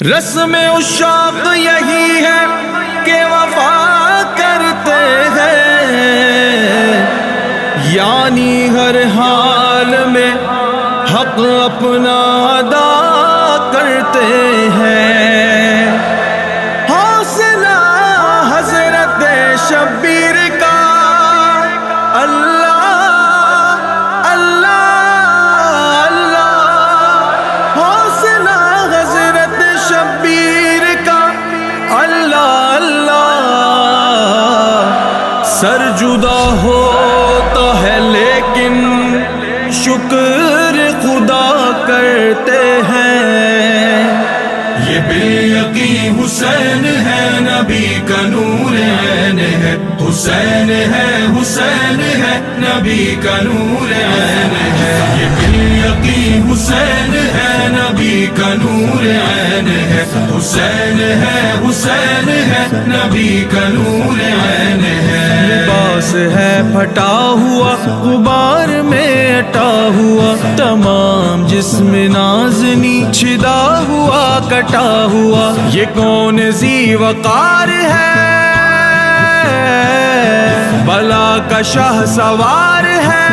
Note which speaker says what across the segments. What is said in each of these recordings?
Speaker 1: رسم عشاق یہی ہے کہ وفا کرتے ہیں، یعنی ہر حال میں حق اپنا ادا کرتے ہیں۔ حوصلہ حضرت شبیر کا اللہ اللہ اللہ، حوصلہ حضرت شبیر کا اللہ اللہ۔ سر جدا ہوتا ہے لیکن شکر خدا کرتے ہیں۔ یہ بالیقین حسین ہے، نبی کا نور عین ہے، حسین ہے حسین ہے، نبی کا نور عین ہے۔ یہ بالیقین حسین ہے، نبی کا نور عین ہے، حسین ہے حسین ہے، نبی کا نور عین ہے۔ لباس ہے پھٹا ہوا، غبار میں اٹا ہوا، تمام جسم نازنی چھدا ہوا کٹا ہوا۔ یہ کون ذی وقار ہے، بلا کا شاہ سوار ہے۔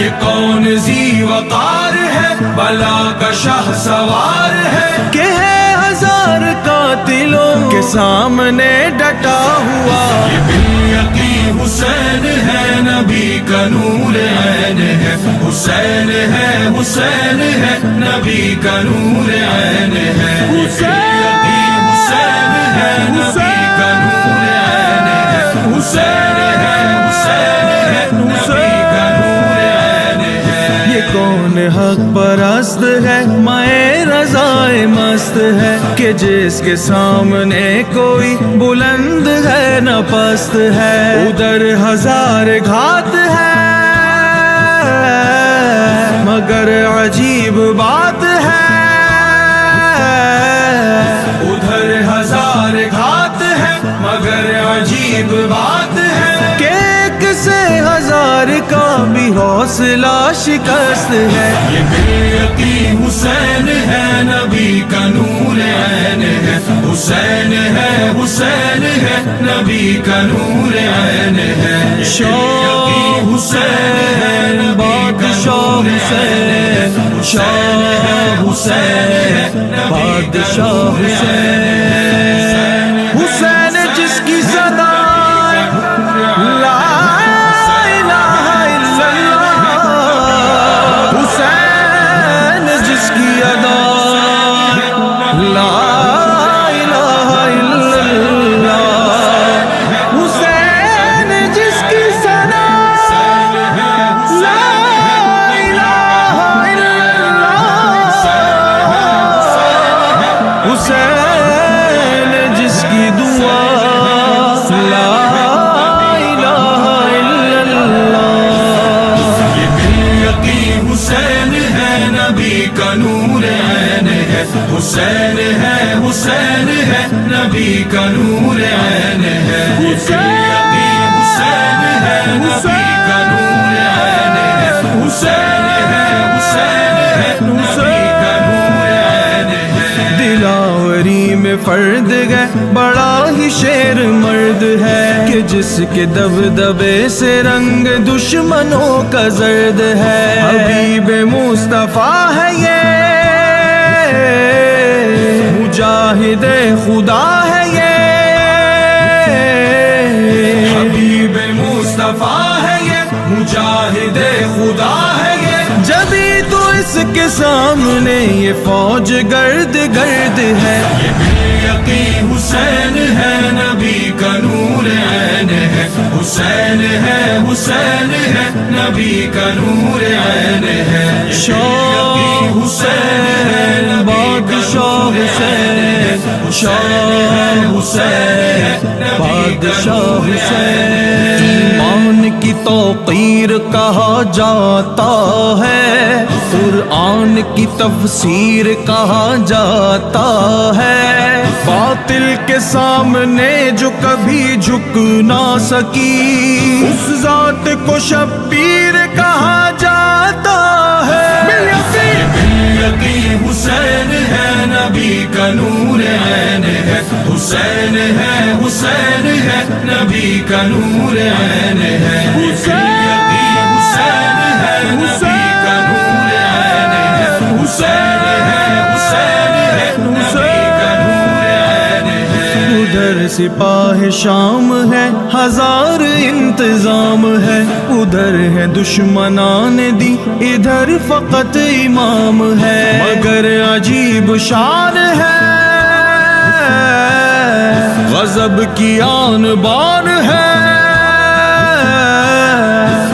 Speaker 1: یہ کون ذی وقار ہے، بلا کا شاہ سوار ہے، کہ ہے ہزار قاتلوں کے سامنے ڈٹا ہوا۔ یہ بالیقین حسین ہے، نبی کا نور عین ہے، حسین ہے حسین ہے، نبی کا نور عین ہے۔ بالیقین حسین ہے، نبی کا نور عین ہے، حسین ہے حسین ہے، نبی کا نور عین ہے۔ یہ کون حق پرست ہے، مائے رضائے مست ہے، کہ جس کے سامنے کوئی بلند ہے نہ پست ہے۔ ادھر ہزار گھات ہے مگر عجیب بات ہے، ادھر ہزار گھات ہے مگر عجیب بات ہے، کہ ایک سے ہزار کا بھی حوصلہ شکست ہے۔ یہ بالیقین حسین ہے، نبی کا نور عین ہے، حسین ہے حسین ہے، نبی کا نور عین ہے۔ شاہ حسین بادشاہ حسین، شاہ حسین بادشاہ حسین، حسین جس کی صدا لا الہ الا اللہ، حسین جس کی ادا لا الہ الا اللہ، حسین جس کی صدا لا الہ الا اللہ، حسین جس کی دعا لا الہ الا اللہ۔ یہ بالیقین حسین ہے، نبی کا نور عین ہے، حسین ہے حسین ہے، نبی کا نور عین ہے۔ بالیقین حسین ہے، نبی کا نور عین ہے، حسین ہے حسین ہے، نبی کا نور عین ہے۔ دلاوری میں فرد ہے، بڑا ہی شیر مرد ہے، کہ جس کے دبدبے سے رنگ دشمنوں کا زرد ہے۔ حبیب مصطفیٰ ہے یہ، مجاہد خدا ہے یہ، حبیب مصطفیٰ ہے یہ، مجاہد خدا ہے یہ، جبھی تو اس کے سامنے یہ فوج گرد گرد ہے۔ یہ بالیقین حسین ہے، نبی کا نور عین ہے، حسین ہے حسین ہے، نبی کا نور عین ہے۔ شاہ حسین بادشاہ حسین، شاہ حسین بادشاہ حسین۔ ایمان کی توقیر کہا جاتا ہے، قرآن کی تفسیر کہا جاتا ہے، باطل کے سامنے جو کبھی جھک نہ سکی، اس ذات کو شبیر کہا جاتا ہے۔ بالیقین حسین کا نور عین ہے، یقین حسین ہے، نبی کا نور عین ہے، حسین ہے، حسین ہے، نبی کا نور عین ہے۔ ادھر سپاہ شام ہے، ہزار انتظام ہے، ادھر ہے دشمنان دی، ادھر فقط امام ہے، مگر عجیب شان ہے، غضب کی آن بان ہے،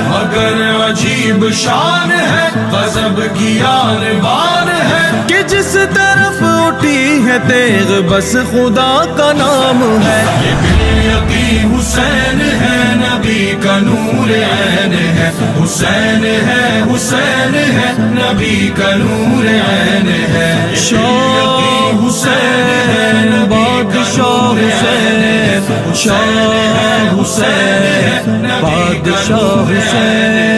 Speaker 1: مگر عجیب شان ہے، غضب کی آن بان ہے، کہ جس طرف اٹھی ہے تیغ بس خدا کا نام ہے، یہ بالیقین حسین ہے، نبی کا نور عین ہے، حسین ہے، حسین ہے، نبی کا نور عین ہے، شاہ حسین بادشاہ حسین، شاہ حسین بادشاہ حسین۔